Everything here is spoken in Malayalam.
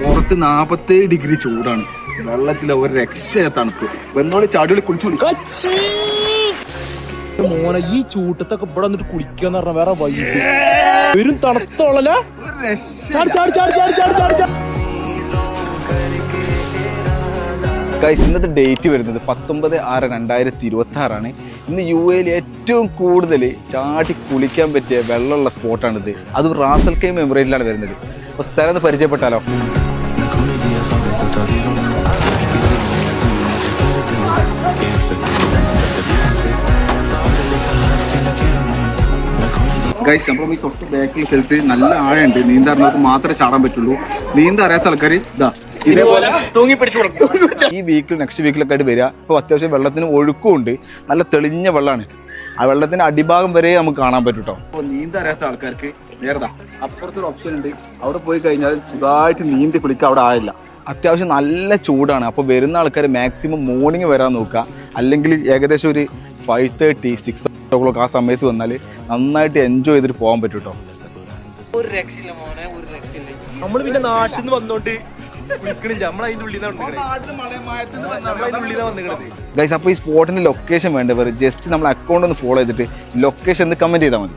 പുറത്ത് 47 ഡിഗ്രി ചൂടാണ്, വെള്ളത്തിൽ ഒരു രക്ഷയ തണുപ്പ്. വന്നോളി ചാടിയോളി കുളിച്ചോളി. മോനെ ഈ ചൂട്ടത്തൊക്കെ ഇവിടെ വന്നിട്ട് കുളിക്കാന്ന് പറഞ്ഞ വേറെ വൈകി വരും തണുത്തോളല. ഇന്നത്തെ ഡേറ്റ് വരുന്നത് 19/6/2026 ഇന്ന് UAE ഏറ്റവും കൂടുതൽ ചാടി കുളിക്കാൻ പറ്റിയ വെള്ളമുള്ള സ്പോട്ടാണിത്. അത് റാസൽ ഖൈമ എമിറേറ്റിലാണ് വരുന്നത്. അപ്പോൾ സ്ഥലം ഒന്ന് പരിചയപ്പെട്ടാലോ? ഗൈസ്, നമ്മൾ ഈ തൊട്ട് ബാക്കിൽ സ്ഥലത്ത് നല്ല ആഴമുണ്ട്. നീന്താറിനകത്ത് മാത്രമേ ചാടാൻ പറ്റുള്ളൂ. നീന്താ അറിയാത്ത ആൾക്കാർ ഇതാ ഇതേപോലെ ഈ വീക്കിൽ നെക്സ്റ്റ് വീക്കിലൊക്കെ ആയിട്ട് വരിക. ഇപ്പോൾ അത്യാവശ്യം വെള്ളത്തിന് ഒഴുക്കുമുണ്ട്, നല്ല തെളിഞ്ഞ വെള്ളമാണ്. ആ വെള്ളത്തിന്റെ അടിഭാഗം വരെ നമുക്ക് കാണാൻ പറ്റും കേട്ടോ. അപ്പോൾ നീന്താ അറിയാത്ത ആൾക്കാർക്ക് നേരതാ അപ്പുറത്തൊരു ഓപ്ഷൻ ഉണ്ട്. അവിടെ പോയി കഴിഞ്ഞാൽ സുഖമായിട്ട് നീന്തി കുളിക്കുക. അവിടെ ആയില്ല, അത്യാവശ്യം നല്ല ചൂടാണ്. അപ്പോൾ വരുന്ന ആൾക്കാർ മാക്സിമം മോർണിംഗ് വരാൻ നോക്കുക. അല്ലെങ്കിൽ ഏകദേശം ഒരു 5:30, 6 o'clock ആ സമയത്ത് വന്നാൽ നന്നായിട്ട് എൻജോയ് ചെയ്തിട്ട് പോകാൻ പറ്റും കേട്ടോ. ഒരു രക്ഷയില്ല മോനെ, ഒരു രക്ഷയില്ല. നമ്മൾ പിന്നെ നാട്ടിൽ നിന്ന് വന്നോണ്ട് ഗൈസ്, അപ്പോൾ ഈ സ്പോട്ടിന്റെ ലൊക്കേഷൻ വേണ്ടവർ ജസ്റ്റ് നമ്മൾ അക്കൗണ്ട് ഒന്ന് ഫോളോ ചെയ്തിട്ട് ലൊക്കേഷൻ ഒന്ന് കമന്റ് ചെയ്താൽ മതി.